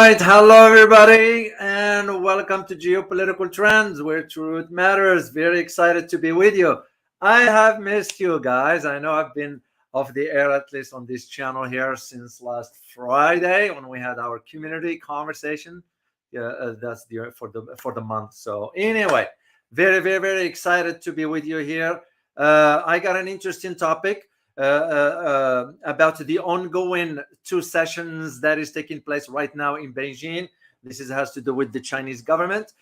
right, hello everybody, and welcome to Geopolitical Trends, where truth matters. Very excited to be with you. I have missed you guys. I know I've been off the air, at least on this channel here, since last Friday when we had our community conversation. Yeah, that's for the month. So anyway, very excited to be with you here. I got an interesting topic about the ongoing two sessions that is taking place right now in Beijing. Has to do with the Chinese government,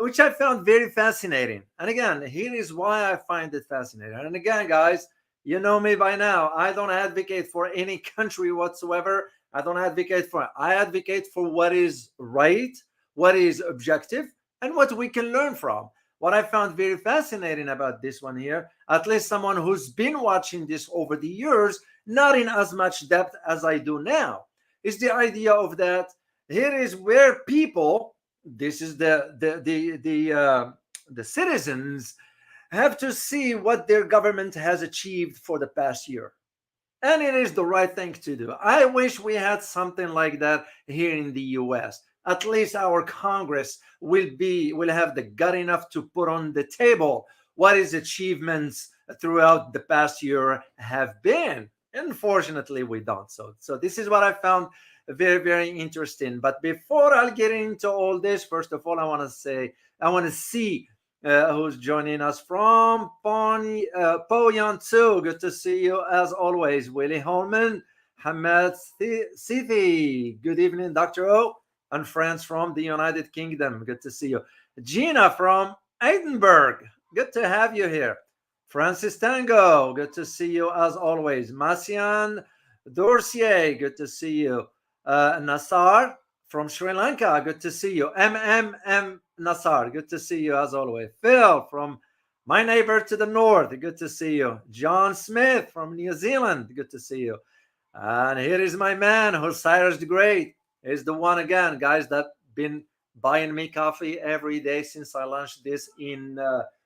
which I found very fascinating. And again, here is why I find it fascinating. And again, guys, you know me by now. I don't advocate for any country whatsoever. I advocate for what is right, what is objective, and what we can learn from. What I found very fascinating about this one here, at least someone who's been watching this over the years, not in as much depth as I do now, is the idea of that here is where people, this is the citizens, have to see what their government has achieved for the past year. And it is the right thing to do. I wish we had something like that here in the US. At least our Congress will have the gut enough to put on the table what his achievements throughout the past year have been. Unfortunately, we don't. So this is what I found very interesting. But before I'll get into all this, first of all, I want to see who's joining us from Po Yansu. Good to see you as always. Willie Holman, Hamed Sithi. Good evening, Dr. O, and friends from the United Kingdom. Good to see you. Gina from Edinburgh. Good to have you here. Francis Tango. Good to see you as always. Masian Dorsier. Good to see you. Nassar from Sri Lanka. Good to see you. MMM Nassar. Good to see you as always. Phil from my neighbor to the north. Good to see you. John Smith from New Zealand. Good to see you. And here is my man, Osiris the Great. Is the one again, guys, that been buying me coffee every day since I launched this in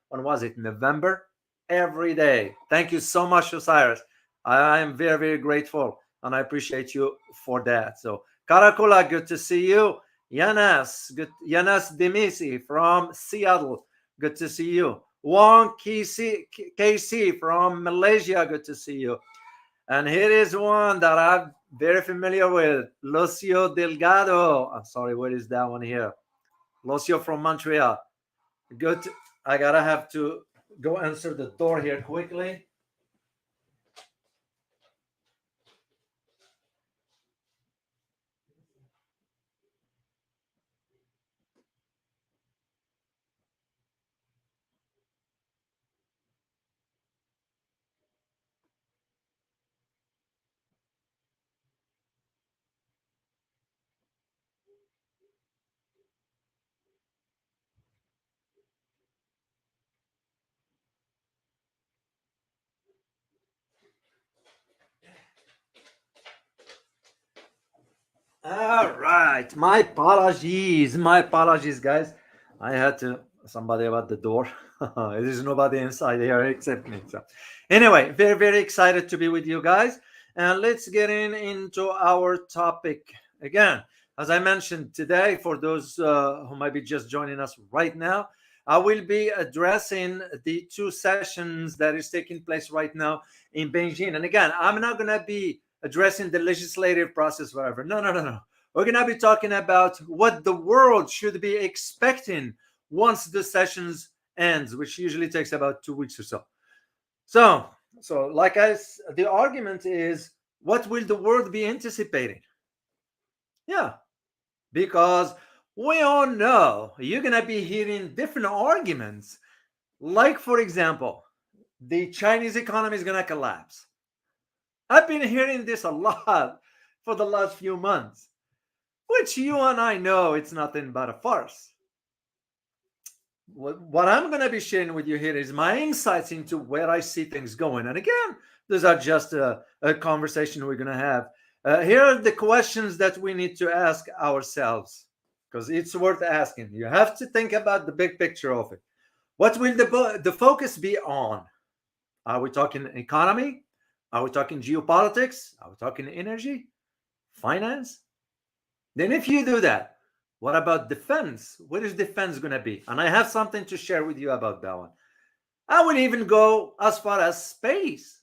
when was it? November? Every day. Thank you so much, Osiris. I am very grateful, and I appreciate you for that. So Karakula, good to see you. Yanas Demisi from Seattle. Good to see you. Wong KC from Malaysia. Good to see you. And here is one that I'm very familiar with, Lucio Delgado. I'm sorry, where is that one here? Lucio from Montreal. Good. I gotta have to go answer the door here quickly. All right. My apologies, guys. I had to somebody about the door. There's nobody inside here except me. So anyway, very excited to be with you guys. And let's get into our topic again. As I mentioned today, for those who might be just joining us right now, I will be addressing the two sessions that is taking place right now in Beijing. And again, I'm not going to be addressing the legislative process, whatever. No. We're going to be talking about what the world should be expecting once the sessions ends, which usually takes about 2 weeks or so. So the argument is, what will the world be anticipating? Yeah, because we all know you're going to be hearing different arguments. Like, for example, the Chinese economy is going to collapse. I've been hearing this a lot for the last few months, which you and I know it's nothing but a farce. What I'm going to be sharing with you here is my insights into where I see things going. And again, those are just a conversation we're going to have. Here are the questions that we need to ask ourselves, because it's worth asking. You have to think about the big picture of it. What will the focus be on? Are we talking economy? Are we talking geopolitics? Are we talking energy? Finance? Then if you do that, what about defense? What is defense going to be? And I have something to share with you about that one. I would even go as far as space.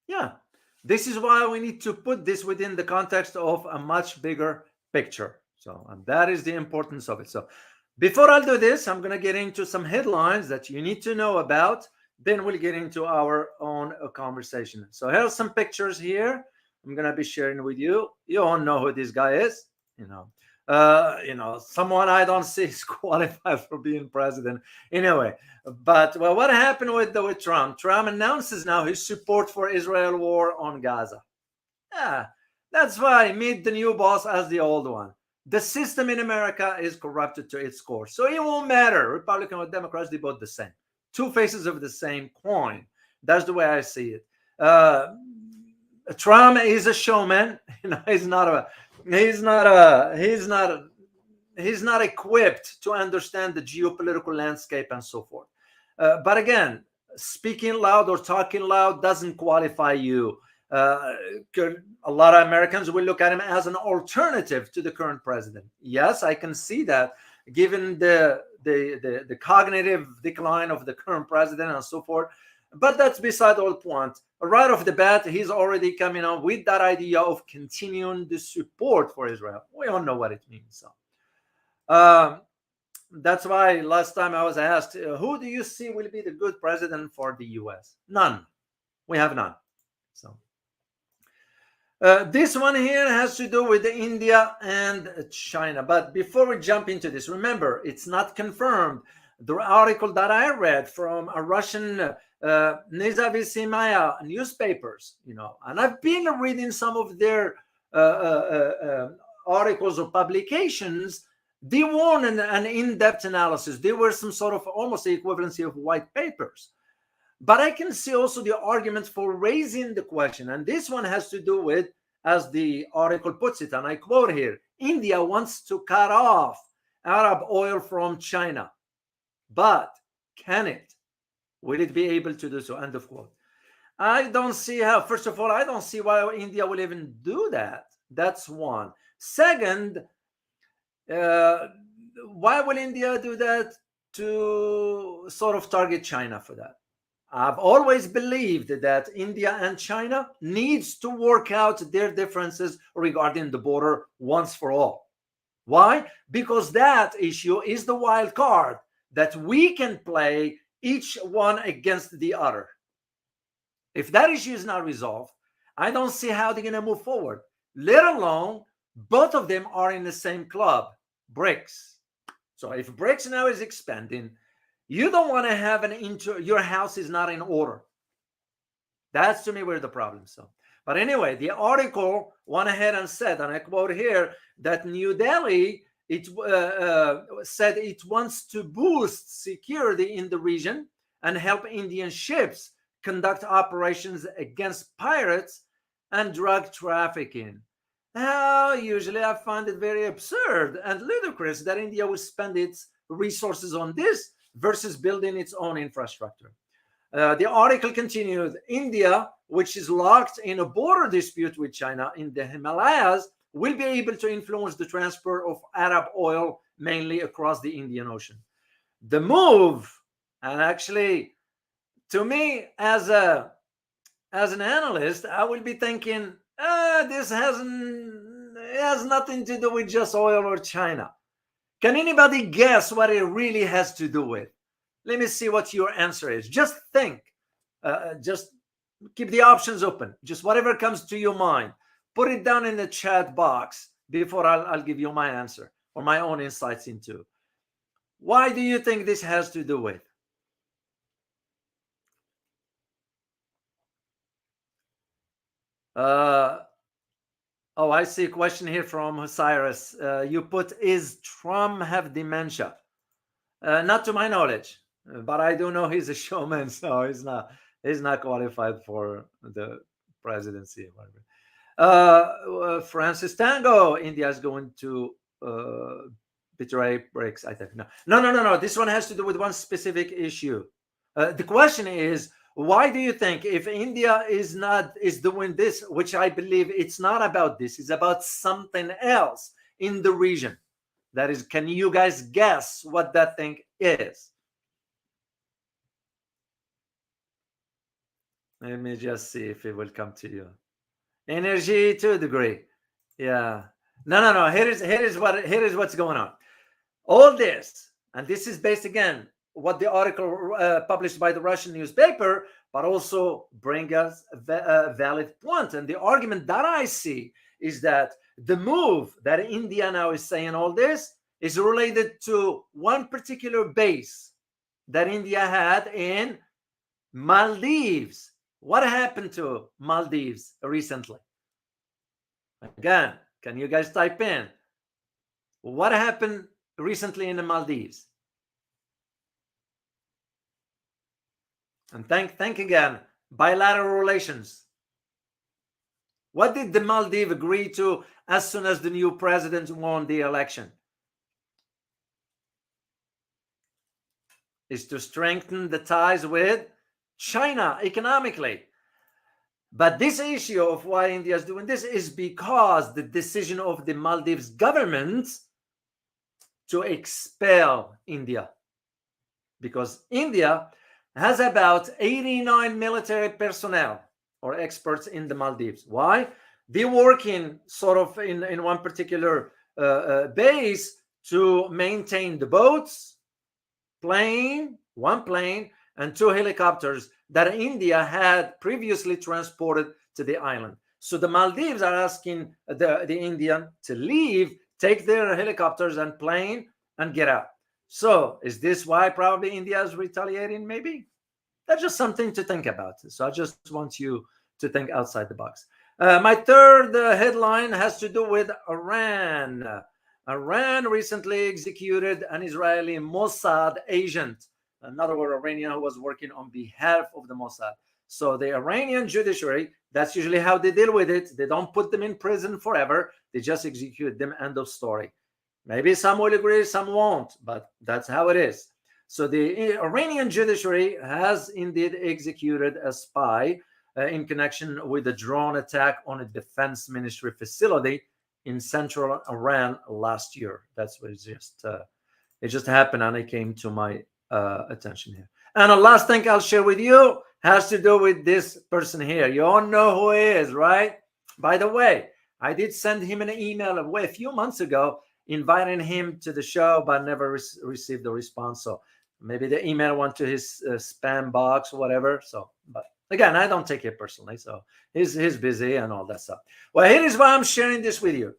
Yeah. This is why we need to put this within the context of a much bigger picture. So, and that is the importance of it. So, before I do this, I'm going to get into some headlines that you need to know about. Then we'll get into our own conversation. So, here's some pictures here. I'm going to be sharing with you. You all know who this guy is. Someone I don't see is qualified for being president. Anyway, but well, what happened with Trump? Trump announces now his support for Israel war on Gaza. Yeah, that's why meet the new boss as the old one. The system in America is corrupted to its core, so it won't matter. Republican or Democrats, they both the same. Two faces of the same coin. That's the way I see it. Trump is a showman. He's not equipped to understand the geopolitical landscape and so forth. But again, speaking loud or talking loud doesn't qualify you. A lot of Americans will look at him as an alternative to the current president. Yes, I can see that, given the cognitive decline of the current president and so forth. But that's beside all point. Right off the bat, he's already coming on with that idea of continuing the support for Israel. We all know what it means. So, that's why last time I was asked, who do you see will be the good president for the U.S.? None. We have none. So, this one here has to do with India and China. But before we jump into this, remember, it's not confirmed. The article that I read from a Russian Nezavisimaya newspapers, and I've been reading some of their articles or publications. They weren't an in-depth analysis. They were some sort of almost the equivalency of white papers. But I can see also the arguments for raising the question. And this one has to do with, as the article puts it, and I quote here, India wants to cut off Arab oil from China. But can it? Will it be able to do so? End of quote. I don't see how. First of all, I don't see why India will even do that. That's one. Second, why will India do that to sort of target China for that? I've always believed that India and China needs to work out their differences regarding the border once for all. Why? Because that issue is the wild card that we can play each one against the other. If that issue is not resolved, I don't see how they're going to move forward, let alone both of them are in the same club, BRICS. So if BRICS now is expanding, you don't want to have your house is not in order. That's to me where the problem is. But anyway, the article went ahead and said, and I quote here, that New Delhi said it wants to boost security in the region and help Indian ships conduct operations against pirates and drug trafficking. Now, usually I find it very absurd and ludicrous that India would spend its resources on this versus building its own infrastructure. The article continues, India, which is locked in a border dispute with China in the Himalayas, will be able to influence the transport of Arab oil mainly across the Indian Ocean. The move, and actually, to me, as an analyst, I will be thinking, this has nothing to do with just oil or China. Can anybody guess what it really has to do with? Let me see what your answer is. Just think. Just keep the options open. Just whatever comes to your mind. Put it down in the chat box before I'll give you my answer or my own insights into. Why do you think this has to do with? I see a question here from Osiris. You put, is Trump have dementia? Not to my knowledge, but I do know he's a showman, so he's not qualified for the presidency. Francis Tango, India is going to betray BRICS. I think no. This one has to do with one specific issue. The question is, Why do you think, if India is doing this, which I believe it's not about this, it's about something else in the region? That is, can you guys guess what that thing is? Let me just see if it will come to you. Energy to a degree. Yeah. No. Here is what's going on. All this, and this is based again what the article published by the Russian newspaper, but also bring us a valid point. And the argument that I see is that the move that India now is saying all this is related to one particular base that India had in Maldives. What happened to Maldives recently? Again, can you guys type in? What happened recently in the Maldives? And think again, bilateral relations. What did the Maldives agree to as soon as the new president won the election? Is to strengthen the ties with China economically. But this issue of why India is doing this is because the decision of the Maldives government to expel India. Because India has about 89 military personnel or experts in the Maldives. Why? They work in sort of in one particular base to maintain the boats, one plane, and 2 helicopters that India had previously transported to the island. So the Maldives are asking the Indian to leave, take their helicopters and plane, and get out. So is this why probably India is retaliating? Maybe. That's just something to think about. So I just want you to think outside the box. My third headline has to do with Iran. Iran recently executed an Israeli Mossad agent, another word, Iranian, who was working on behalf of the Mossad. So the Iranian judiciary, that's usually how they deal with it. They don't put them in prison forever. They just execute them. End of story. Maybe some will agree, some won't, but that's how it is. So the Iranian judiciary has indeed executed a spy in connection with a drone attack on a defense ministry facility in central Iran last year. That's what it just happened, and it came to my attention here. And the last thing I'll share with you has to do with this person here. You all know who he is, right? By the way, I did send him an email a few months ago inviting him to the show, but never received a response. So maybe the email went to his spam box or whatever. So, but again, I don't take it personally. So he's busy and all that stuff. Well, here is why I'm sharing this with you.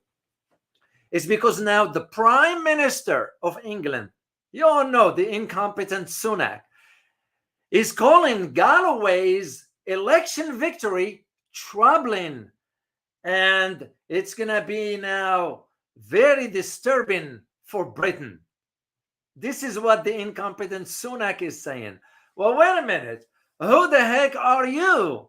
It's because now the Prime Minister of England, you all know the incompetent Sunak, is calling Galloway's election victory troubling. And it's going to be now very disturbing for Britain. This is what the incompetent Sunak is saying. Well, wait a minute. Who the heck are you?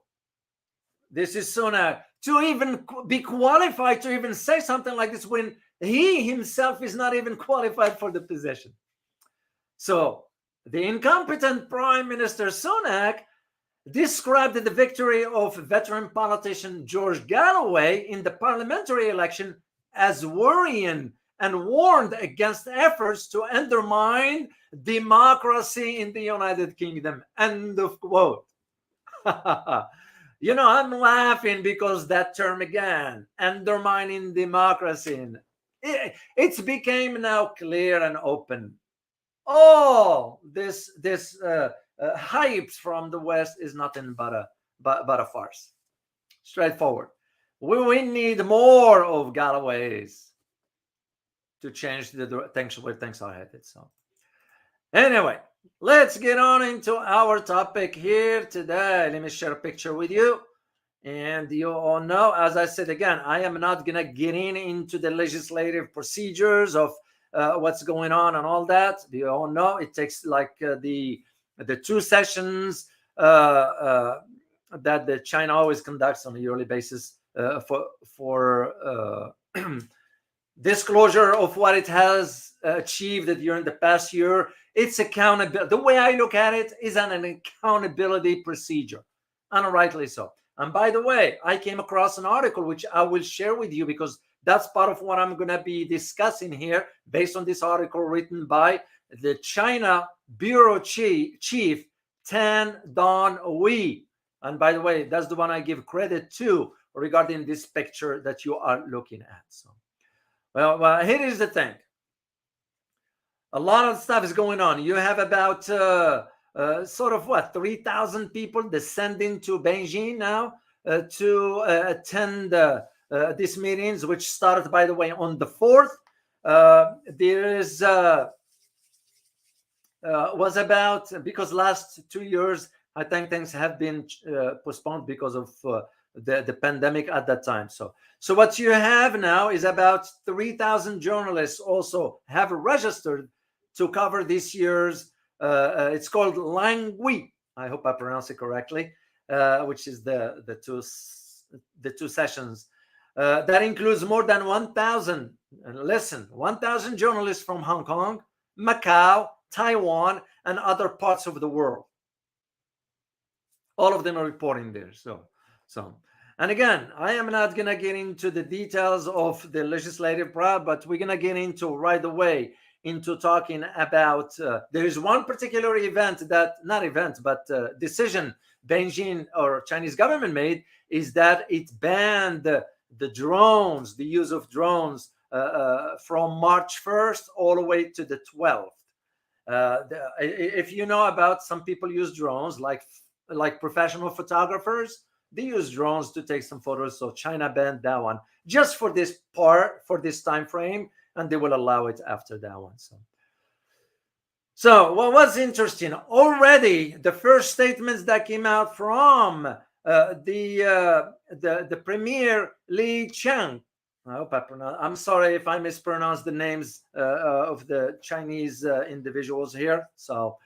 This is Sunak, to even be qualified to even say something like this when he himself is not even qualified for the position. So the incompetent Prime Minister Sunak described the victory of veteran politician George Galloway in the parliamentary election as worrying and warned against efforts to undermine democracy in the United Kingdom. End of quote. You know, I'm laughing because that term again, undermining democracy, it's became now clear and open. Oh, this hype from the West is nothing but a farce. Straightforward. We need more of Galloway's to change the things where things are headed. So anyway, let's get on into our topic here today. Let me share a picture with you. And you all know, as I said again, I am not going to get into the legislative procedures of what's going on and all that. You all know it takes like the 2 sessions that the China always conducts on a yearly basis for disclosure of what it has achieved during the past year. It's accountability. The way I look at it is an accountability procedure, and rightly so. And by the way, I came across an article which I will share with you because that's part of what I'm going to be discussing here based on this article written by the China Bureau Chief Tan Don-Wei. And by the way, that's the one I give credit to regarding this picture that you are looking at. So, well, here is the thing. A lot of stuff is going on. You have about sort of 3,000 people descending to Benjin now to attend these meetings, which started, by the way, on the 4th. There is was about, because last 2 years, I think things have been postponed because of the pandemic at that time. So what you have now is about 3,000 journalists also have registered to cover this year's, it's called Langui. I hope I pronounce it correctly, which is the two sessions. That includes more than 1,000, listen, 1,000 journalists from Hong Kong, Macau, Taiwan, and other parts of the world. All of them are reporting there. So, and again, I am not going to get into the details of the legislative part, but we're going to get into right away into talking about, there is one particular event that, not event, but decision Beijing or Chinese government made, is that it banned the drones, the use of drones from March 1st all the way to the 12th. If you know about, some people use drones, like professional photographers, they use drones to take some photos. So China banned that one just for this part, for this time frame, and they will allow it after that one. So what was interesting, already the first statements that came out from the premier Li Qiang. I hope I pronounce. I'm sorry if I mispronounce the names of the Chinese individuals here. So,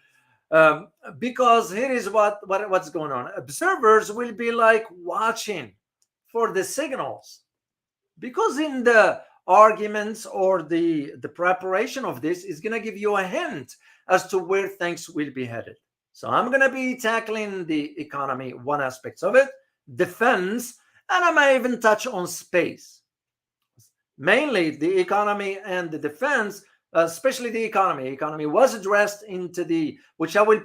because here is what's going on. Observers will be like watching for the signals, because in the arguments or the preparation of this is going to give you a hint as to where things will be headed. So I'm going to be tackling the economy, one aspect of it, defense, and I might even touch on space. Mainly the economy and the defense, especially the economy. Economy was addressed into which I will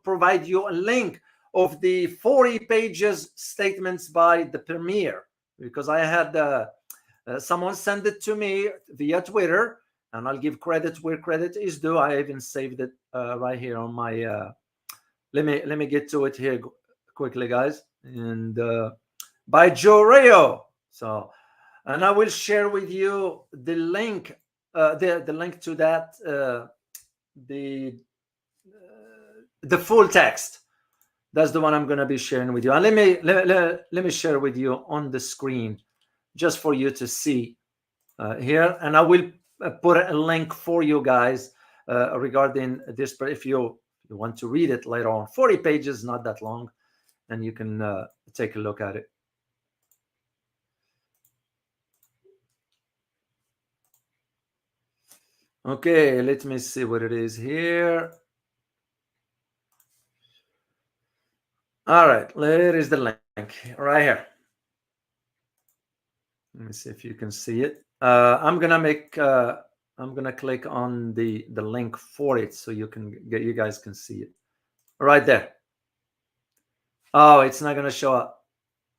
provide you a link of the 40 pages statements by the premier, because I had someone send it to me via Twitter, and I'll give credit where credit is due. I even saved it right here on my. Let me get to it here quickly, guys. And by Joe Rayo. So, and I will share with you the link, the link to that, the full text. That's the one I'm going to be sharing with you. And let me share with you on the screen, just for you to see here. And I will put a link for you guys regarding this. But if you want to read it later on, 40 pages, not that long, and you can take a look at it. Okay, let me see what it is here. All right, there is the link right here. Let me see if you can see it. I'm gonna click on the link for it so you guys can see it right there. Oh, it's not gonna show up.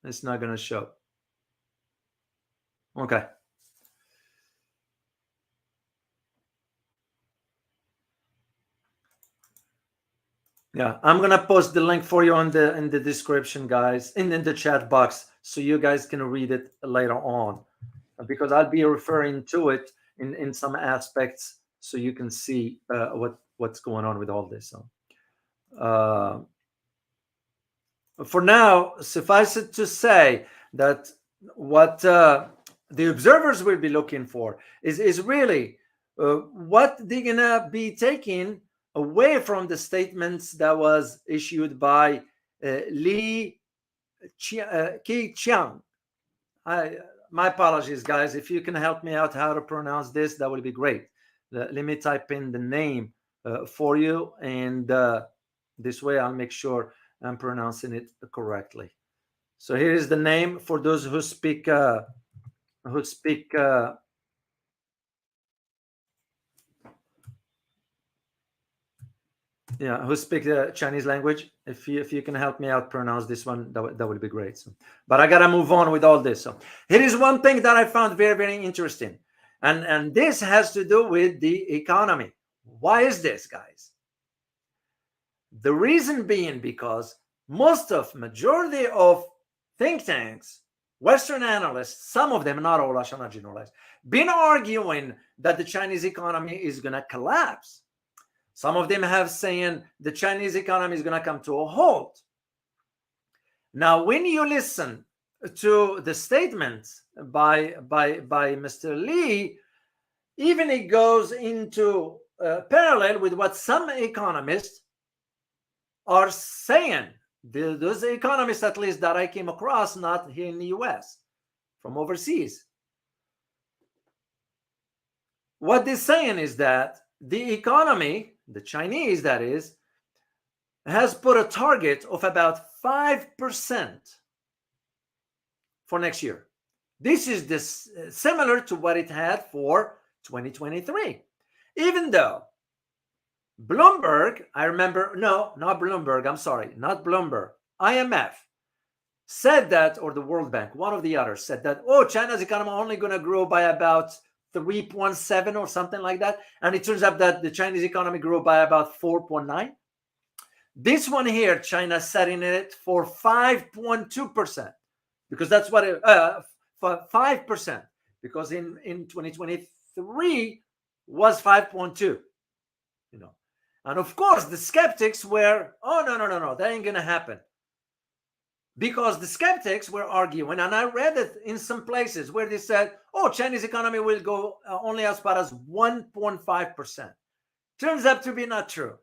It's not gonna show. Okay. Yeah, I'm gonna post the link for you in the description, guys, in the chat box, so you guys can read it later on, because I'll be referring to it in some aspects, so you can see what's going on with all this. So, for now, suffice it to say that what the observers will be looking for is really what they're gonna be taking away from the statements that was issued by Li Qiang. My apologies, guys. If you can help me out how to pronounce this, that would be great. let me type in the name for you, and this way I'll make sure I'm pronouncing it correctly. So here is the name for those who speak who speak who speak the Chinese language. If you can help me out pronounce this one, that would be great. So, but I gotta move on with all this. So here is one thing that I found very, very interesting, and this has to do with the economy. Why is this, guys? The reason being because majority of think tanks, Western analysts, some of them, not all, I shall not generalize, been arguing that the Chinese economy is going to collapse. Some of them have saying the Chinese economy is going to come to a halt. Now, when you listen to the statements by Mr. Lee, even it goes into parallel with what some economists are saying. Those economists, at least that I came across, not here in the US, from overseas. What they're saying is that the economy, the Chinese that is, has put a target of about 5% for next year. This is similar to what it had for 2023. Even though Bloomberg, I remember, no, not Bloomberg, I'm sorry, not Bloomberg, IMF said that, or the World Bank, one of the others said that, oh, China's economy only going to grow by about 3.7 or something like that. And it turns out that the Chinese economy grew by about 4.9. This one here, China setting it for 5.2%, because that's what it, 5%, because in 2023 was 5.2, And of course, the skeptics were, oh, no, that ain't going to happen. Because the skeptics were arguing, and I read it in some places where they said, oh, Chinese economy will go only as far as 1.5%. Turns out to be not true.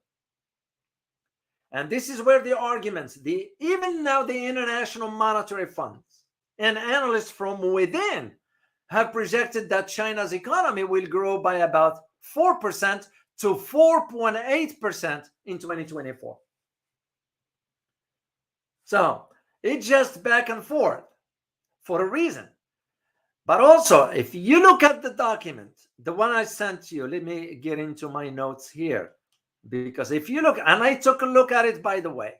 And this is where the arguments, even now the International Monetary Funds and analysts from within have projected that China's economy will grow by about 4% to 4.8% in 2024. So it's just back and forth for a reason. But also, if you look at the document, the one I sent you, let me get into my notes here. Because if you look, and I took a look at it, by the way,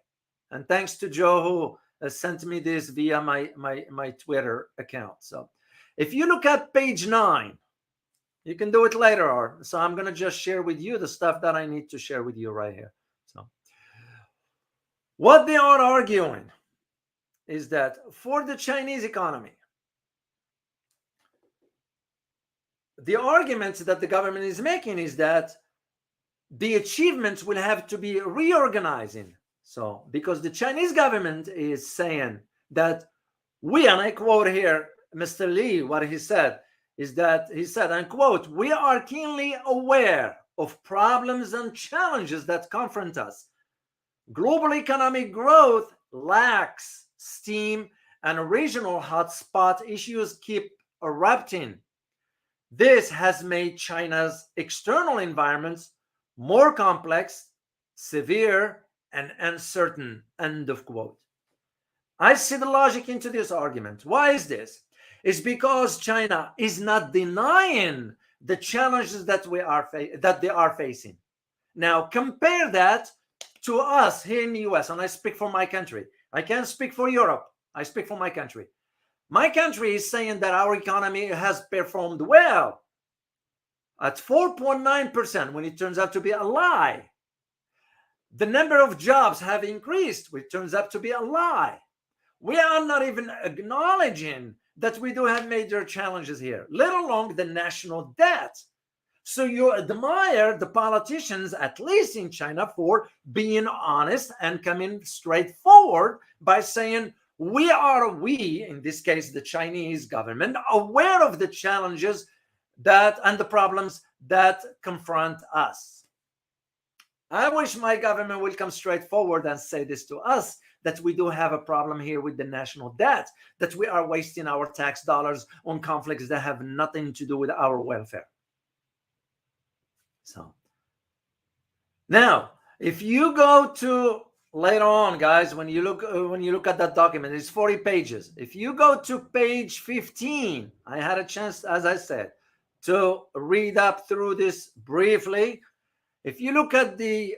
and thanks to Joe who sent me this via my Twitter account. So if you look at page 9, you can do it later, or so I'm going to just share with you the stuff that I need to share with you right here. So what they are arguing is that for the Chinese economy, the arguments that the government is making is that the achievements will have to be reorganizing. So because the Chinese government is saying that we, and I quote here Mr. Lee, what he said is that he said, unquote, we are keenly aware of problems and challenges that confront us. Global economic growth lacks steam and regional hotspot issues keep erupting. This has made China's external environments more complex, severe, and uncertain, end of quote. I see the logic into this argument. Why is this? It's because China is not denying the challenges that they are facing. Now, compare that to us here in the US, and I speak for my country. I can't speak for Europe. I speak for my country. My country is saying that our economy has performed well at 4.9% when it turns out to be a lie. The number of jobs have increased, which turns out to be a lie. We are not even acknowledging that we do have major challenges here, let alone the national debt. So you admire the politicians, at least in China, for being honest and coming straight forward by saying, we, in this case, the Chinese government, aware of the challenges and the problems that confront us. I wish my government will come straight forward and say this to us, that we do have a problem here with the national debt, that we are wasting our tax dollars on conflicts that have nothing to do with our welfare. So now, if you go to later on, guys, when you look at that document, it's 40 pages. If you go to page 15, I had a chance, as I said, to read up through this briefly. If you look at the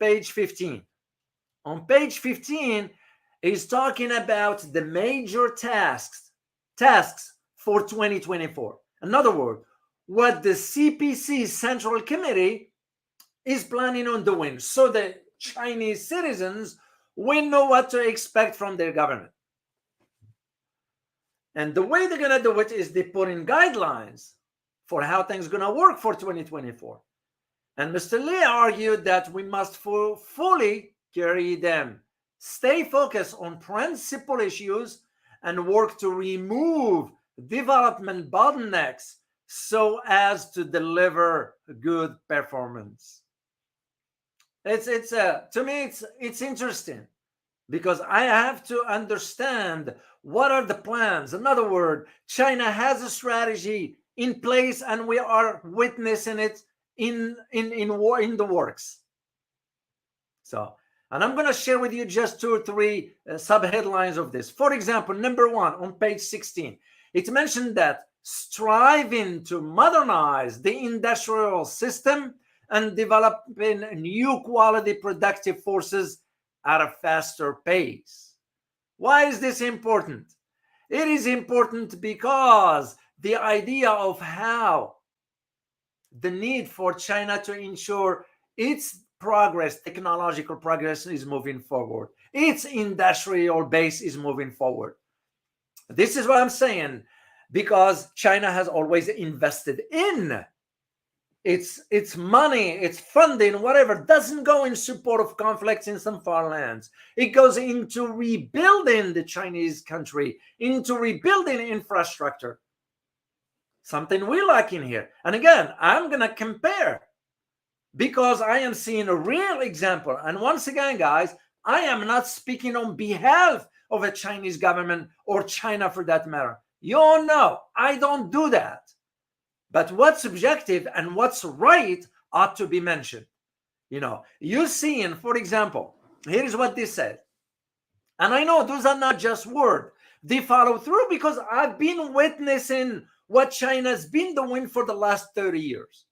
page 15, on page 15 is talking about the major tasks for 2024. In other words, what the CPC Central Committee is planning on doing, so the Chinese citizens will know what to expect from their government. And the way they're going to do it is they put in guidelines for how things are going to work for 2024. And Mr. Lee argued that we must fully carry them, stay focused on principal issues, and work to remove development bottlenecks so as to deliver good performance. To me, it's interesting, because I have to understand what are the plans. In other words, China has a strategy in place, and we are witnessing it in the works. So, and I'm going to share with you just 2 or 3 subheadlines of this. For example, number 1 on page 16, it's mentioned that striving to modernize the industrial system and developing new quality productive forces at a faster pace. Why is this important? It is important because the idea of how the need for China to ensure its progress, technological progress, is moving forward. Its industrial base is moving forward. This is what I'm saying, because China has always invested in its money, its funding, whatever, doesn't go in support of conflicts in some far lands. It goes into rebuilding the Chinese country, into rebuilding infrastructure. Something we lack in here. And again, I'm going to compare, because I am seeing a real example. And once again, guys, I am not speaking on behalf of a Chinese government or China for that matter. You all know I don't do that. But what's objective and what's right ought to be mentioned. You see, and for example, here's what they said. And I know those are not just words. They follow through, because I've been witnessing what China's been doing for the last 30 years.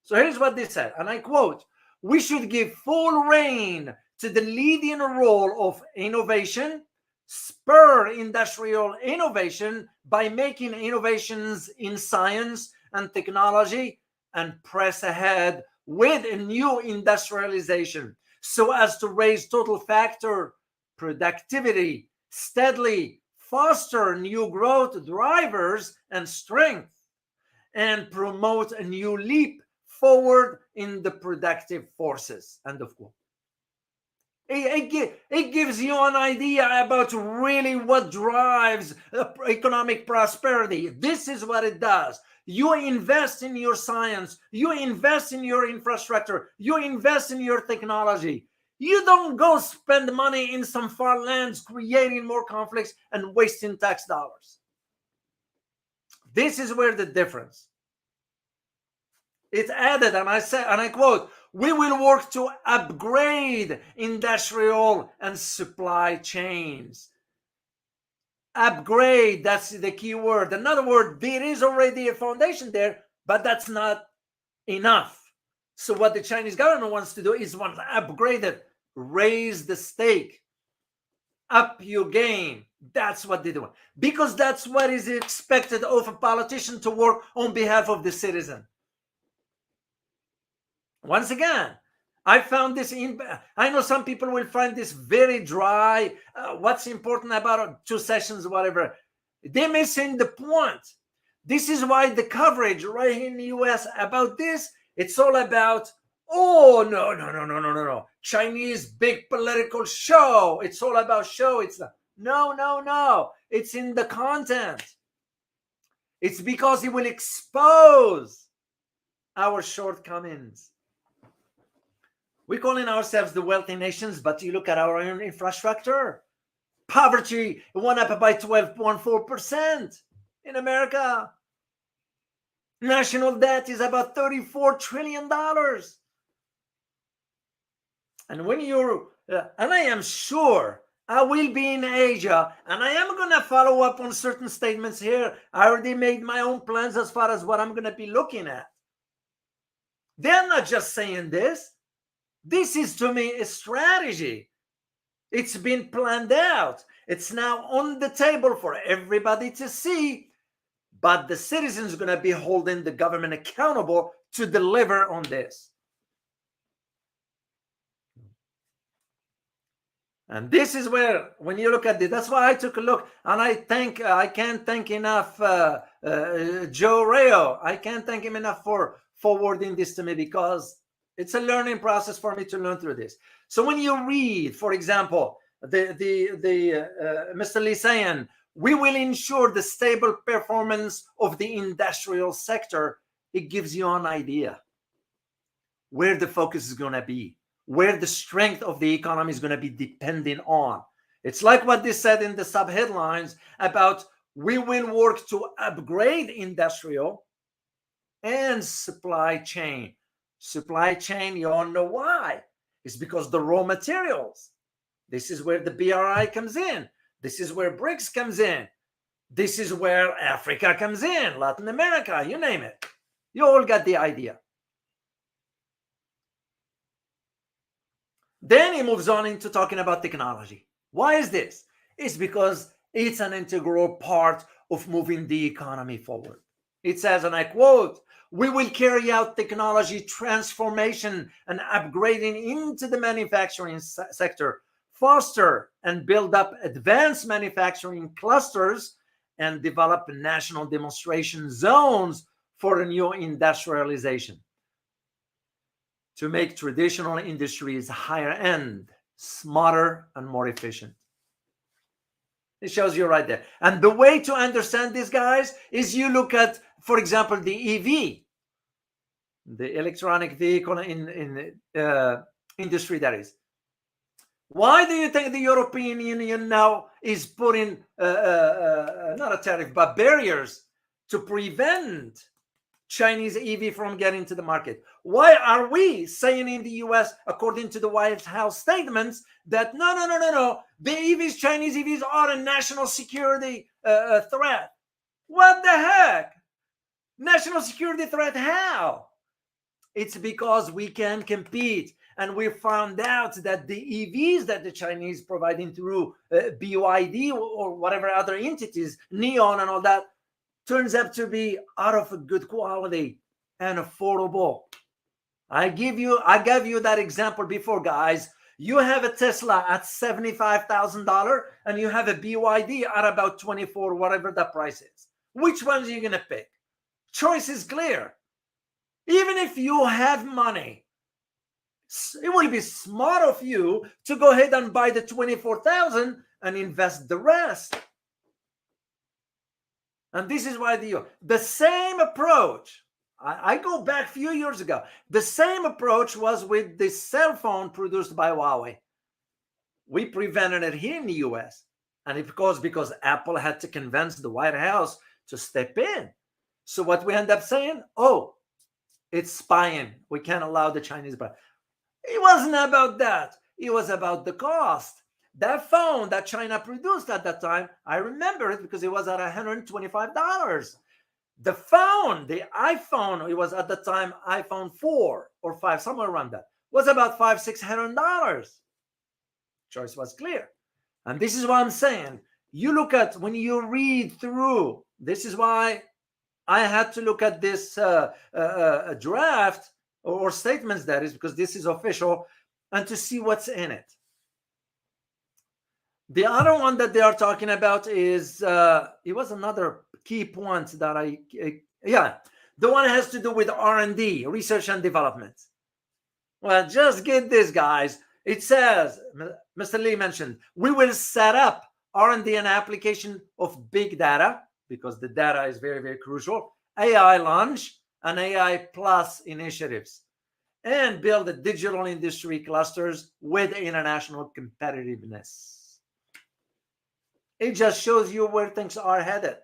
So here's what they said, and I quote, "We should give full rein to the leading role of innovation, spur industrial innovation by making innovations in science and technology, and press ahead with a new industrialization so as to raise total factor productivity, steadily foster new growth drivers and strength, and promote a new leap forward in the productive forces." End of quote. It gives you an idea about really what drives economic prosperity. This is what it does. You invest in your science, you invest in your infrastructure, you invest in your technology. You don't go spend money in some far lands creating more conflicts and wasting tax dollars. This is where the difference. It's added, and I quote, "We will work to upgrade industrial and supply chains." Upgrade, that's the key word. In other words, there is already a foundation there, but that's not enough. So what the Chinese government wants to do is want to upgrade it, raise the stake, up your game. That's what they do, because that's what is expected of a politician, to work on behalf of the citizen. Once again, I found this I know some people will find this very dry. What's important about 2 sessions, whatever. They're missing the point. This is why the coverage right here in the US about this, it's all about, oh, no. Chinese big political show. It's all about show. It's not. No. It's in the content. It's because it will expose our shortcomings. We're calling ourselves the wealthy nations, but you look at our own infrastructure. Poverty went up by 12.4% in America. National debt is about $34 trillion. And when you're, and I am sure I will be in Asia, and I am going to follow up on certain statements here. I already made my own plans as far as what I'm going to be looking at. They're not just saying this. This is, to me, a strategy. It's been planned out. It's now on the table for everybody to see. But the citizens are going to be holding the government accountable to deliver on this. And this is where, when you look at it, that's why I took a look, and I can't thank enough Joe Rayo. I can't thank him enough for forwarding this to me, because it's a learning process for me to learn through this. So when you read, for example, Mr. Lee saying, we will ensure the stable performance of the industrial sector, it gives you an idea where the focus is going to be, where the strength of the economy is going to be depending on. It's like what they said in the sub-headlines about, we will work to upgrade industrial and supply chain. Supply chain, you all know why. It's because the raw materials. This is where the BRI comes in. This is where BRICS comes in. This is where Africa comes in, Latin America, you name it. You all got the idea. Then he moves on into talking about technology. Why is this? It's because it's an integral part of moving the economy forward. It says, and I quote, we will carry out technology transformation and upgrading into the manufacturing sector, foster and build up advanced manufacturing clusters, and develop national demonstration zones for a new industrialization to make traditional industries higher end, smarter, and more efficient. It shows you right there. And the way to understand this, guys, is you look at, for example, the EV, the electronic vehicle in industry, that is. Why do you think the European Union now is putting not a tariff, but barriers to prevent Chinese EV from getting to the market? Why are we saying in the US, according to the White House statements, that no, the EVs, Chinese EVs, are a national security threat? What the heck? National security threat? How? It's because we can compete. And we found out that the EVs that the Chinese providing through BYD or whatever other entities, Neon and all that, turns out to be out of a good quality and affordable. I gave you that example before, guys. You have a Tesla at $75,000 and you have a BYD at about 24, whatever the price is. Which ones are you going to pick? Choice is clear. Even if you have money, it will be smart of you to go ahead and buy the 24,000 and invest the rest. And this is why the same approach, I go back a few years ago, the same approach was with the cell phone produced by Huawei. We prevented it here in the US. And it goes because Apple had to convince the White House to step in. So what we end up saying, oh, it's spying. We can't allow the Chinese buy. It wasn't about that. It was about the cost. That phone that China produced at that time, I remember it because it was at $125. The phone, the iPhone, it was at the time iPhone 4 or 5, somewhere around that, was about $500-600. Choice was clear. And this is what I'm saying. You look at, when you read through, this is why I had to look at this draft or statements, that is, because this is official, and to see what's in it. The other one that they are talking about is, it was another key point that the one has to do with R&D, research and development. Well, just get this, guys. It says, Mr. Lee mentioned, we will set up R&D and application of big data, because the data is very, very crucial, AI launch and AI plus initiatives, and build the digital industry clusters with international competitiveness. It just shows you where things are headed.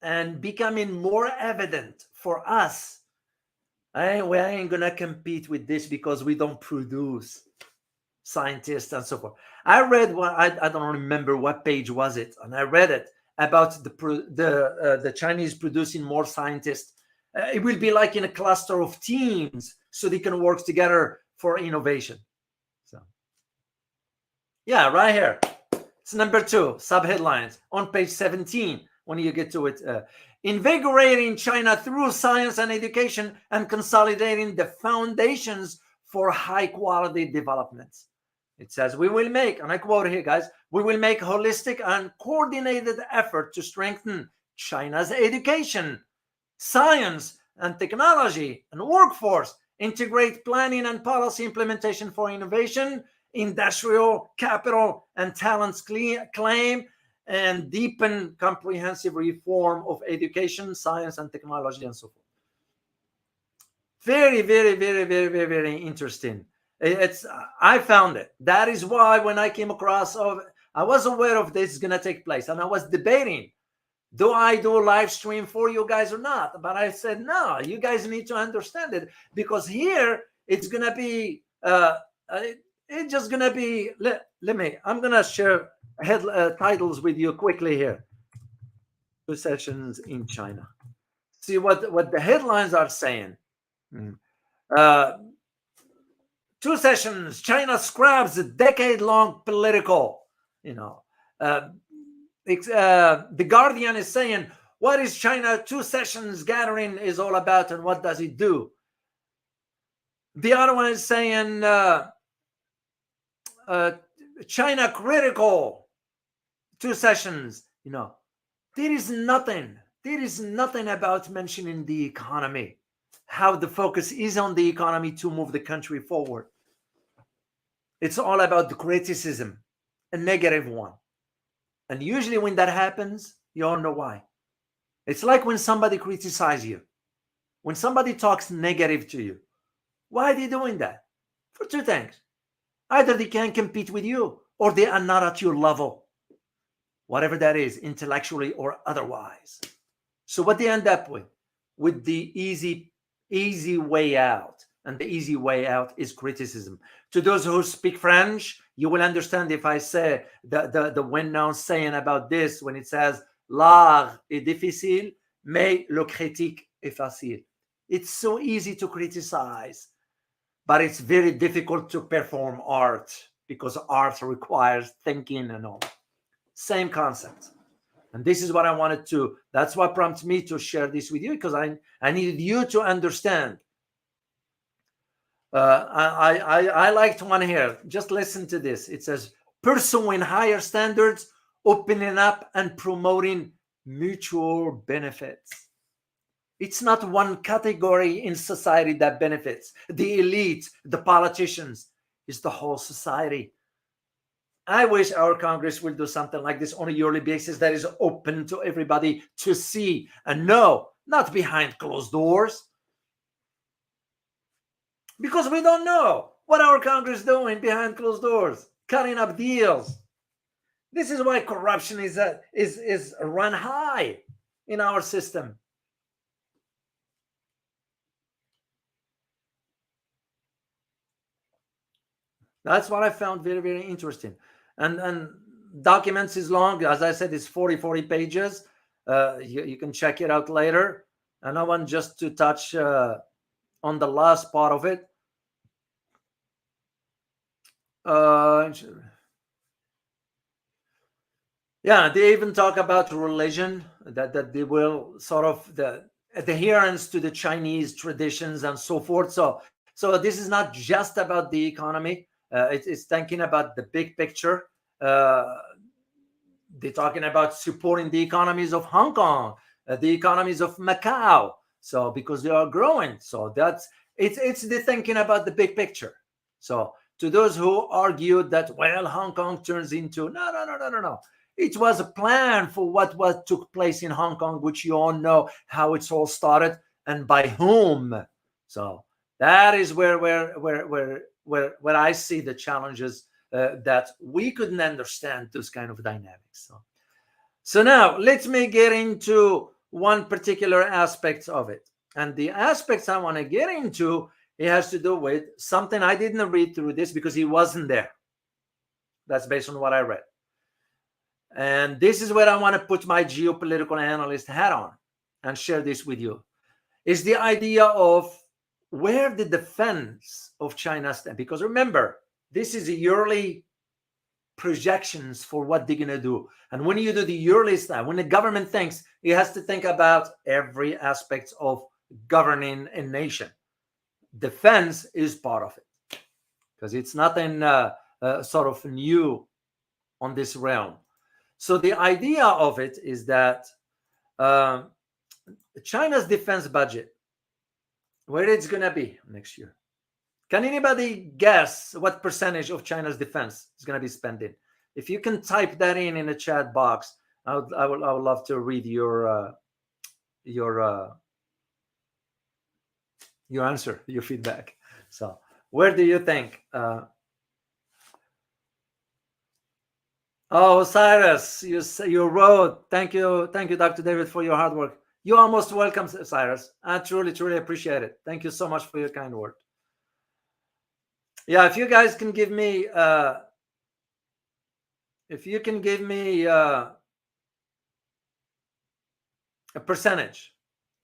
and becoming more evident for us. We ain't gonna compete with this because we don't produce scientists and so forth. I read one. I don't remember what page was it, and I read it about the Chinese producing more scientists. It will be like in a cluster of teams, so they can work together for innovation. So, yeah, right here. It's number 2, subheadlines on page 17. When you get to it, invigorating China through science and education and consolidating the foundations for high quality developments. It says, we will make, and I quote here, guys, we will make holistic and coordinated effort to strengthen China's education, science and technology and workforce, integrate planning and policy implementation for innovation, industrial capital and talents claim, and deepen comprehensive reform of education, science and technology, and so forth. Very, very, very, very, very, very interesting. I found it. That is why when I came across I was aware of this is going to take place, and I was debating, do I do a live stream for you guys or not? But I said, no, you guys need to understand it, because here it's going to be, it's just going to be, I'm going to share titles with you quickly here. 2 sessions in China. See what the headlines are saying. 2 sessions, China scraps a decade-long political, the Guardian is saying, what is China 2 sessions gathering is all about, and what does it do? The other one is saying China critical 2 sessions. There is nothing about mentioning the economy, how the focus is on the economy to move the country forward. It's all about the criticism, a negative one. And usually when that happens, you all know why. It's like when somebody criticizes you, when somebody talks negative to you. Why are they doing that? For 2 things. Either they can't compete with you, or they are not at your level, whatever that is, intellectually or otherwise. So what they end up with the easy way out. And the easy way out is criticism. To those who speak French, you will understand if I say the well-known saying about this, when it says l'art est difficile, mais le critique est facile. It's so easy to criticize, but it's very difficult to perform art, because art requires thinking and all. Same concept. And this is what I wanted to, that's what prompted me to share this with you, because I needed you to understand. I liked one here. Just listen to this. It says, pursuing higher standards, opening up and promoting mutual benefits. It's not one category in society that benefits. The elite, the politicians, it's the whole society. I wish our Congress will do something like this on a yearly basis that is open to everybody to see and know, not behind closed doors. Because we don't know what our Congress is doing behind closed doors, cutting up deals. This is why corruption is run high in our system. That's what I found very, very interesting. And documents is long. As I said, it's 40 pages. You can check it out later. And I want just to touch on the last part of it. Yeah, they even talk about religion, that they will sort of the adherence to the Chinese traditions and so forth. So this is not just about the economy. It's thinking about the big picture. They're talking about supporting the economies of Hong Kong, the economies of Macau. So because they are growing, so it's the thinking about the big picture. So to those who argued that, well, Hong Kong turns into no. It was a plan for what took place in Hong Kong, which you all know how it's all started and by whom. So that is where I see the challenges, that we couldn't understand those kind of dynamics. So now let me get into one particular aspect of it. And the aspects I want to get into, it has to do with something I didn't read through this because he wasn't there. That's based on what I read. And this is where I want to put my geopolitical analyst hat on and share this with you. Is the idea of where the defense of China stand. Because remember, this is a yearly projections for what they're going to do. And when you do the yearly stuff, when the government thinks, it has to think about every aspect of governing a nation. Defense is part of it because it's nothing sort of new on this realm. So the idea of it is that China's defense budget, where it's going to be next year. Can anybody guess what percentage of China's defense is going to be spending? If you can type that in the chat box, I would love to read your answer, your feedback. So, where do you think? Oh, Cyrus, you wrote. Thank you, Dr. David, for your hard work. You're almost welcome, Cyrus. I truly appreciate it. Thank you so much for your kind word. Yeah, if you guys can give me, a percentage,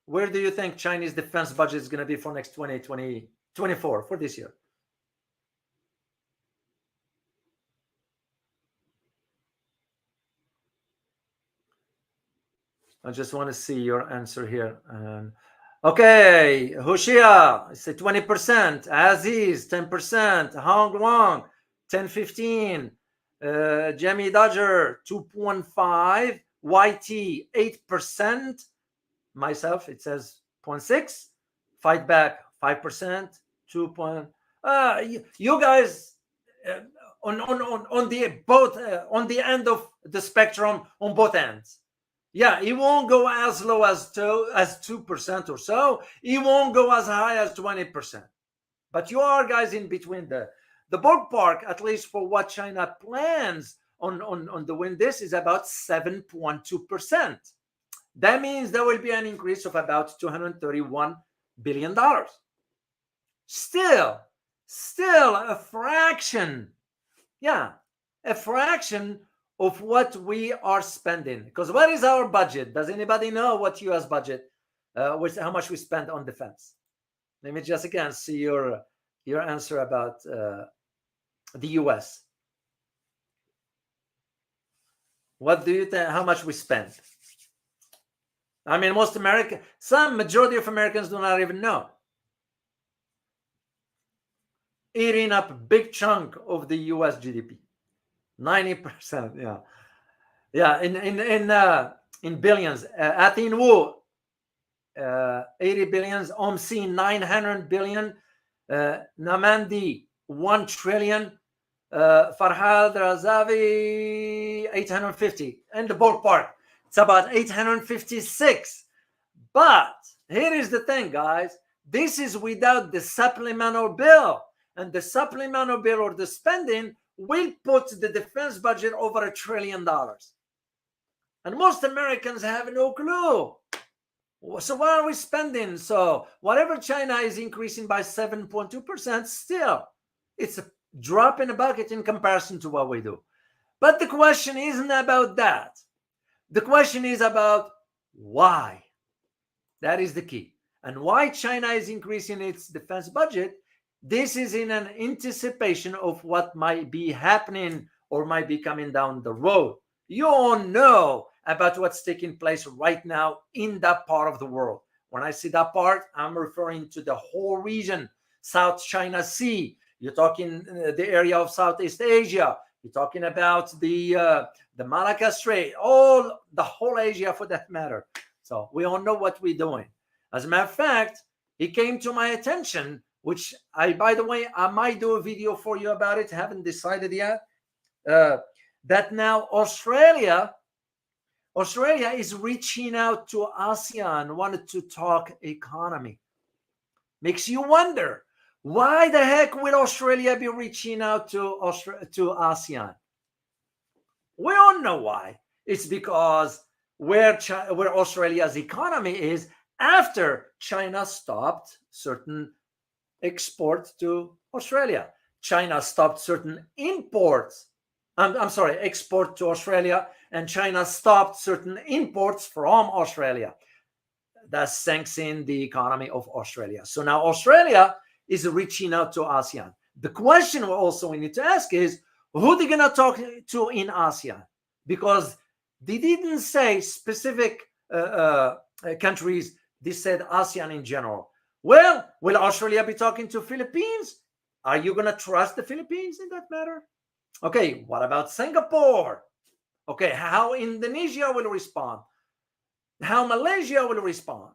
where do you think Chinese defense budget is going to be for next 2024 for this year? I just want to see your answer here. Okay, Hoshia, say 20%. Aziz, 10%. Hong Wang, 10-15. Jamie Dodger, 2.5. YT, 8%. Myself, it says 0.6. Fight back, 5%. 2. You guys on the end of the spectrum on both ends. Yeah, it won't go as low as 2% or so. It won't go as high as 20%. But you are guys in between the ballpark, at least for what China plans on doing this, is about 7.2%. That means there will be an increase of about $231 billion. Still a fraction. Yeah, a fraction of what we are spending. Because what is our budget? Does anybody know what U.S. budget, how much we spend on defense? Let me just again see your answer about the U.S. What do you think? How much we spend? I mean, majority of Americans do not even know. Eating up a big chunk of the U.S. GDP. 90%, yeah. In billions. Atin Wu, 80 billions. Omsi, 900 billion. Namandi, 1 trillion. Farhad Razavi, 850. And the ballpark, it's about 856. But here is the thing, guys. This is without the supplemental bill. And the supplemental bill or the spending will put the defense budget over $1 trillion. And most Americans have no clue. So what are we spending? So whatever China is increasing by 7.2%, still, it's a drop in the bucket in comparison to what we do. But the question isn't about that. The question is about why. That is the key. And why China is increasing its defense budget. This is in an anticipation of what might be happening or might be coming down the road. You all know about what's taking place right now in that part of the world. When I say that part, I'm referring to the whole region, South China Sea. You're talking the area of Southeast Asia. You're talking about the Malacca Strait, the whole Asia for that matter. So we all know what we're doing. As a matter of fact, it came to my attention, which by the way, I might do a video for you about it. Haven't decided yet. That now Australia is reaching out to ASEAN, wanted to talk economy. Makes you wonder, why the heck will Australia be reaching out to ASEAN? We all know why. It's because where Australia's economy is after China stopped certain exports to Australia. China stopped certain imports. I'm sorry, export to Australia, and China stopped certain imports from Australia. That sinks in the economy of Australia. So now Australia is reaching out to ASEAN. The question also we need to ask is, who they going to talk to in ASEAN? Because they didn't say specific countries. They said ASEAN in general. Well, will Australia be talking to Philippines? Are you going to trust the Philippines in that matter? Okay, what about Singapore? Okay, how Indonesia will respond? How Malaysia will respond?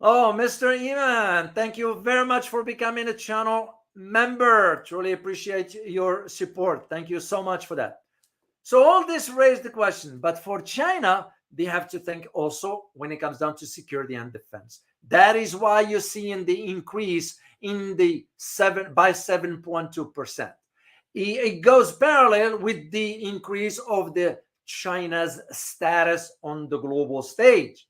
Oh, Mr. Iman, thank you very much for becoming a channel member. Truly appreciate your support. Thank you so much for that. So all this raised the question, but for China, they have to think also when it comes down to security and defense. That is why you're seeing the increase in the 7.2%. It goes parallel with the increase of the China's status on the global stage.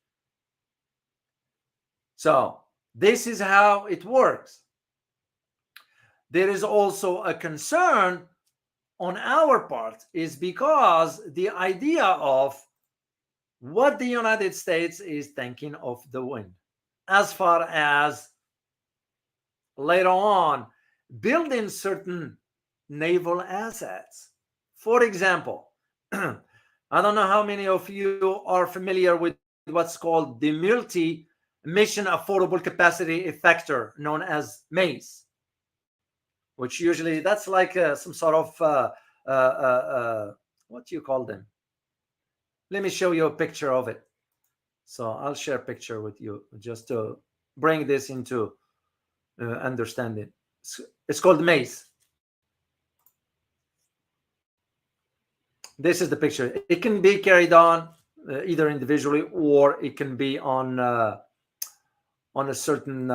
So this is how it works. There is also a concern on our part, is because the idea of what the United States is thinking of the wind, as far as later on building certain naval assets. For example, I don't know how many of you are familiar with what's called the multi-mission affordable capacity effector, known as MACE, which usually that's like some sort of what do you call them? Let me show you a picture of it. So I'll share a picture with you just to bring this into understanding. It's called MACE. This is the picture. It can be carried on either individually, or it can be on a certain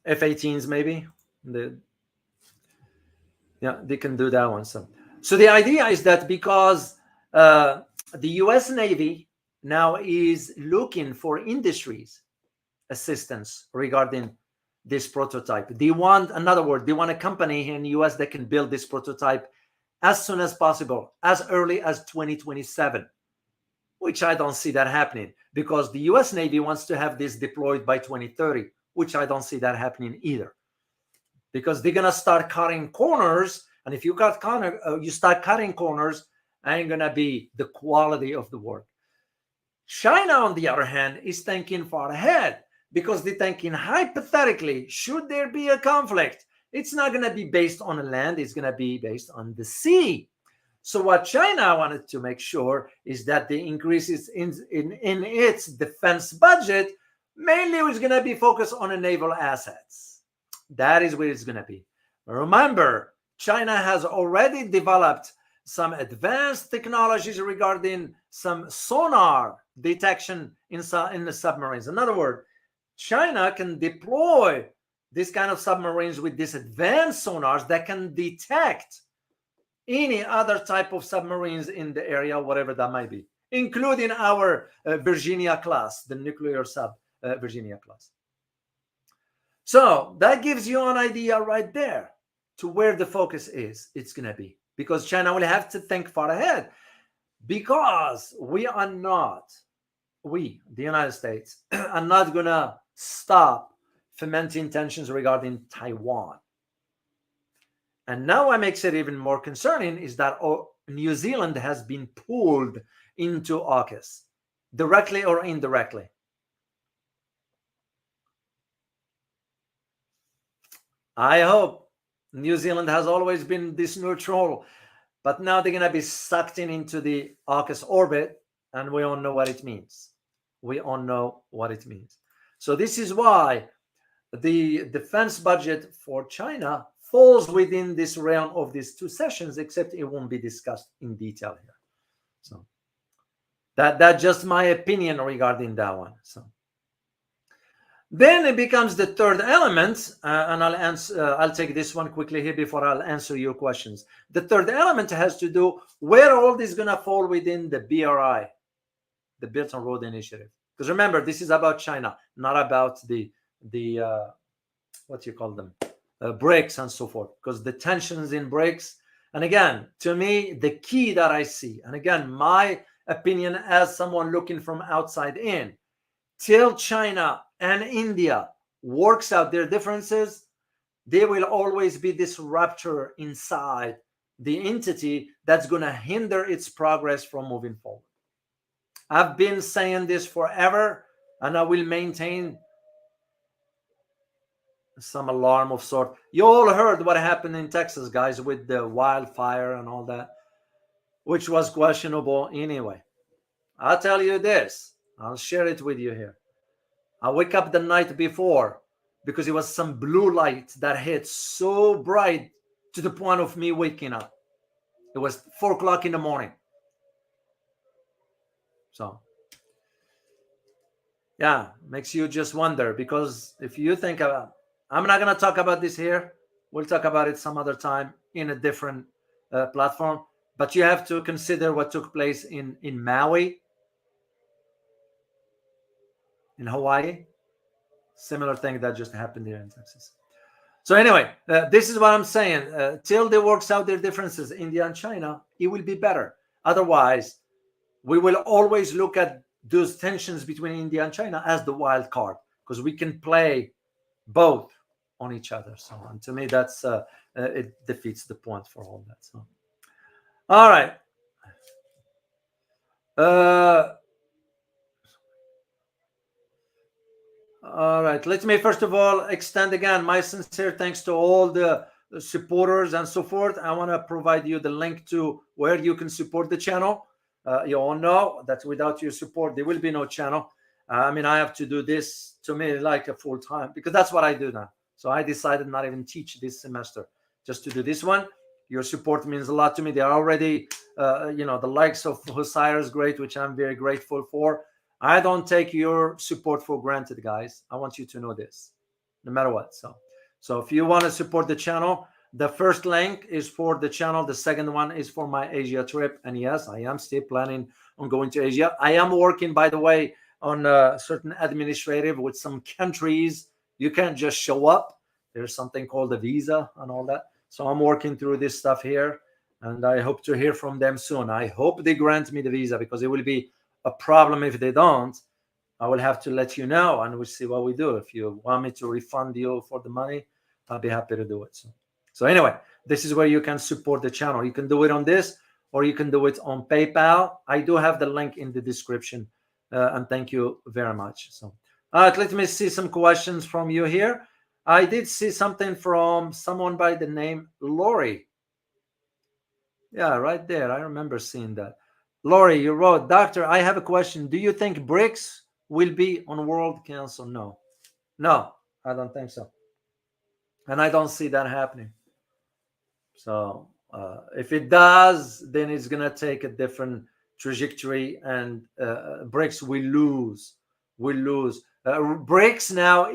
F-18s maybe. Yeah, they can do that one. So the idea is that because the U.S. Navy now is looking for industries assistance regarding this prototype. They want, in other words, they want a company here in the U.S. that can build this prototype as soon as possible, as early as 2027, which I don't see that happening, because the U.S. Navy wants to have this deployed by 2030, which I don't see that happening either, because they're gonna start cutting corners, and if you start cutting corners, ain't gonna be the quality of the work. China, on the other hand, is thinking far ahead, because they're thinking hypothetically, should there be a conflict, it's not going to be based on the land, it's going to be based on the sea. So what China wanted to make sure is that the increases in its defense budget mainly was going to be focused on the naval assets. That is where it's going to be. Remember, China has already developed some advanced technologies regarding some sonar detection in the submarines. In other words, China can deploy this kind of submarines with these advanced sonars that can detect any other type of submarines in the area, whatever that might be, including our Virginia class, the nuclear sub Virginia class. So that gives you an idea right there to where the focus is. It's going to be, because China will have to think far ahead, because we, the United States, are not going to stop fomenting tensions regarding Taiwan. And now what makes it even more concerning is that New Zealand has been pulled into AUKUS, directly or indirectly. I hope. New Zealand has always been this neutral, but now they're going to be sucked into the AUKUS orbit, and we all know what it means. We all know what it means. So this is why the defense budget for China falls within this realm of these two sessions, except it won't be discussed in detail here. So that's just my opinion regarding that one. So Then it becomes the third element, and I'll take this one quickly here before I'll answer your questions. The third element has to do where all this is gonna fall within the BRI, the Belt and Road Initiative. Because remember, this is about China, not about the what you call them, BRICS and so forth. Because the tensions in BRICS, and again, to me, the key that I see, and again, my opinion as someone looking from outside in, till China and India works out their differences, there will always be this rupture inside the entity that's going to hinder its progress from moving forward. I've been saying this forever, and I will maintain some alarm of sort. You all heard what happened in Texas, guys, with the wildfire and all that, which was questionable anyway. I'll tell you this. I'll share it with you here. I wake up the night before because it was some blue light that hit so bright to the point of me waking up. It was 4 o'clock in the morning. So, yeah, makes you just wonder, because if you think about, I'm not going to talk about this here. We'll talk about it some other time in a different platform. But you have to consider what took place in Maui, in Hawaii. Similar thing that just happened here in Texas. So anyway, this is what I'm saying. Till they works out their differences, India and China, it will be better. Otherwise, we will always look at those tensions between India and China as the wild card, because we can play both on each other. So, and to me, that's it defeats the point for all that. So, all right. All right. Let me first of all extend again my sincere thanks to all the supporters and so forth. I want to provide you the link to where you can support the channel. You all know that without your support, there will be no channel. I mean, I have to do this, to me, like a full time, because that's what I do now. So I decided not even teach this semester, just to do this one. Your support means a lot to me. They are already, the likes of Hussair is great, which I'm very grateful for. I don't take your support for granted, guys. I want you to know this, no matter what. So if you want to support the channel, the first link is for the channel. The second one is for my Asia trip. And yes, I am still planning on going to Asia. I am working, by the way, on certain administrative with some countries. You can't just show up. There's something called a visa and all that. So I'm working through this stuff here, and I hope to hear from them soon. I hope they grant me the visa, because it will be a problem if they don't. I will have to let you know, and we'll see what we do. If you want me to refund you for the money, I'll be happy to do it. So anyway, this is where you can support the channel. You can do it on this, or you can do it on PayPal. I do have the link in the description, and thank you very much. So, all right, let me see some questions from you here. I did see something from someone by the name Lori. Yeah, right there. I remember seeing that. Lori, you wrote, Doctor, I have a question. Do you think BRICS will be on World Council? No, I don't think so. And I don't see that happening. So if it does, then it's going to take a different trajectory, and BRICS will lose. BRICS now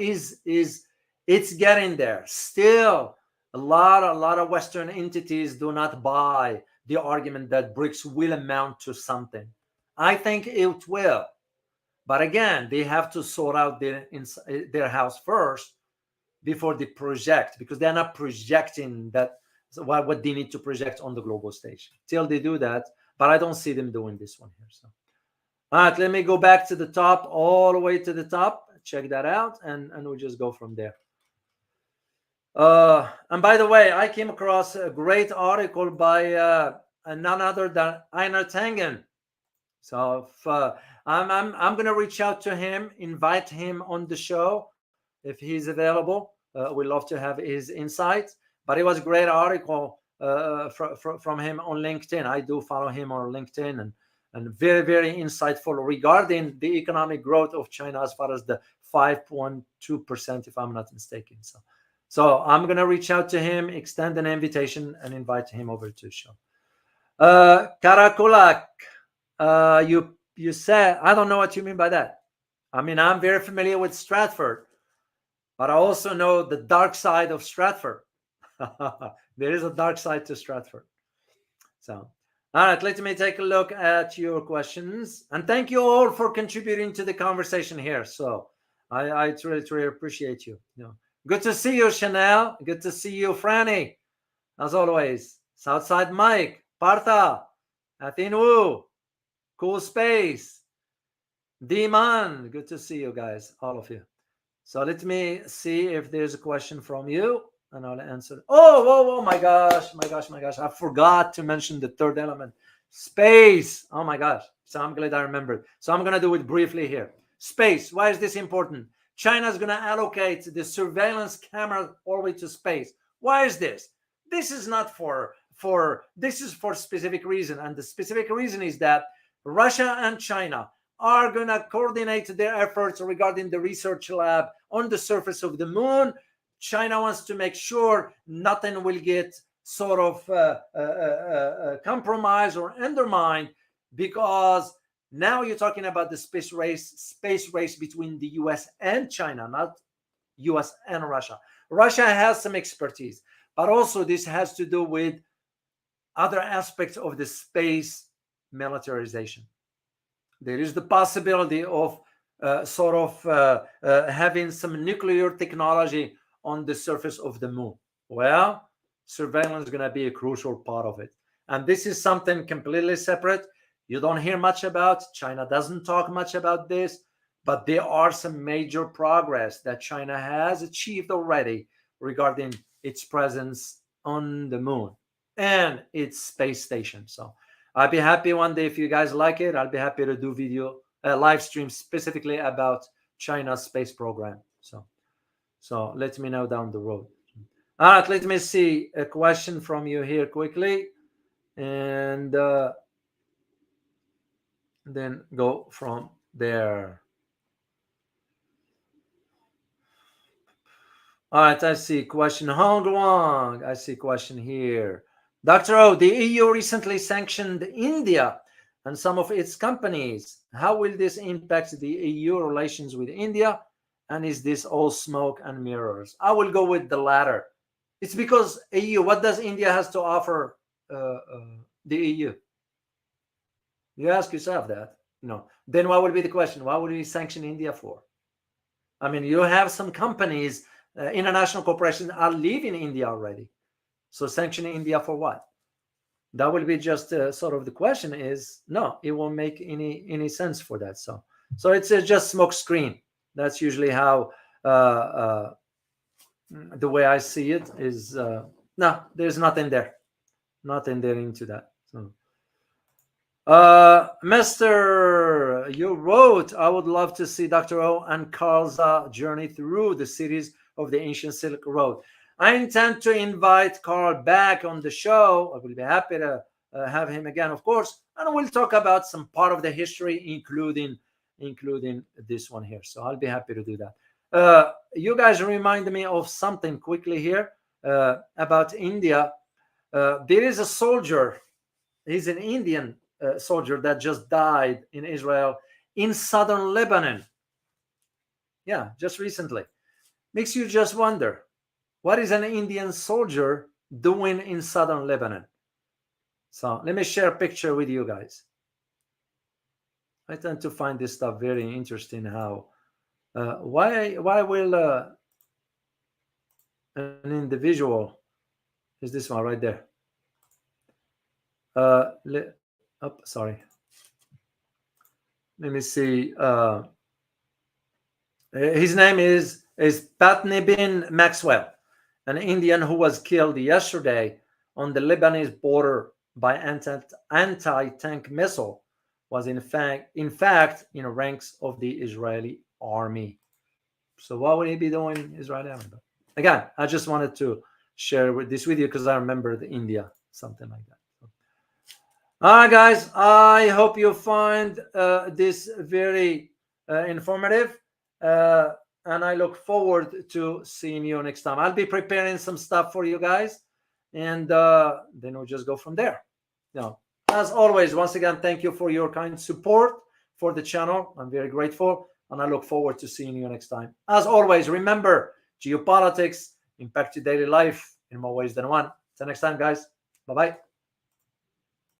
it's getting there. Still, a lot of Western entities do not buy the argument that BRICS will amount to something. I think it will, but again, they have to sort out their house first before they project, because they're not projecting that what they need to project on the global stage. Till they do that, but I don't see them doing this one here. So, all right, let me go back to the top, all the way to the top. Check that out, and we'll just go from there. And by the way, I came across a great article by none other than Einar Tangen. So if, I'm going to reach out to him, invite him on the show if he's available. We'd love to have his insights. But it was a great article from him on LinkedIn. I do follow him on LinkedIn, and very, very insightful regarding the economic growth of China as far as the 5.2%, if I'm not mistaken. So I'm going to reach out to him, extend an invitation, and invite him over to the show. Karakulak, you said, I don't know what you mean by that. I mean, I'm very familiar with Stratford. But I also know the dark side of Stratford. There is a dark side to Stratford. So, all right, let me take a look at your questions. And thank you all for contributing to the conversation here. So, I truly appreciate you. Good to see you, Chanel. Good to see you, Franny. As always, Southside Mike, Partha, Athin Wu, Cool Space, D-Man. Good to see you guys, all of you. So let me see if there's a question from you, and I'll answer. Oh, my gosh. I forgot to mention the third element, space. Oh my gosh. So I'm glad I remembered. So I'm going to do it briefly here. Space. Why is this important? China's going to allocate the surveillance camera all the way to space. Why is this? This is not this is for specific reason. And the specific reason is that Russia and China are going to coordinate their efforts regarding the research lab on the surface of the moon. China wants to make sure nothing will get sort of compromised or undermined, because now you're talking about the space race between the US and China, not US and Russia. Russia has some expertise, but also this has to do with other aspects of the space militarization. There is the possibility of having some nuclear technology on the surface of the moon. Well, surveillance is going to be a crucial part of it. And this is something completely separate. You don't hear much about. China doesn't talk much about this, but there are some major progress that China has achieved already regarding its presence on the moon and its space station. So I'll be happy one day, if you guys like it, I'll be happy to do video live stream specifically about China's space program. So let me know down the road. All right, let me see a question from you here quickly, and then go from there. All right, I see question. Hong Guang, I see question here. Dr. O, the EU recently sanctioned India and some of its companies. How will this impact the EU relations with India? And is this all smoke and mirrors? I will go with the latter. It's because EU, what does India has to offer the EU? You ask yourself that. No. Then what would be the question? Why would we sanction India for? I mean, you have some companies, international corporations are leaving India already. So sanctioning India for what? That will be just sort of the question is, no, it won't make any sense for that. So it's just smoke screen. That's usually how the way I see it is. No, there's nothing there into that. So, Mr. You wrote, I would love to see Dr. O and Carl's journey through the cities of the ancient Silk Road. I intend to invite Carl back on the show. I will be happy to have him again, of course, and we'll talk about some part of the history, including this one here. So I'll be happy to do that. You guys remind me of something quickly here about India. There is a soldier. He's an Indian soldier that just died in Israel, in southern Lebanon. Yeah, just recently. Makes you just wonder, what is an Indian soldier doing in southern Lebanon? So let me share a picture with you guys. I tend to find this stuff very interesting. How why will an individual, is this one right there? Sorry. Let me see. His name is Patnibin Maxwell, an Indian who was killed yesterday on the Lebanese border by anti-tank missile, was in fact in ranks of the Israeli army. So what would he be doing in Israeli army? Again, I just wanted to share this with you because I remembered India, something like that. All right, guys, I hope you find this very informative, and I look forward to seeing you next time. I'll be preparing some stuff for you guys, and then we'll just go from there. Now, as always, once again, thank you for your kind support for the channel. I'm very grateful, and I look forward to seeing you next time. As always, remember, geopolitics impact your daily life in more ways than one. Till next time, guys. Bye-bye.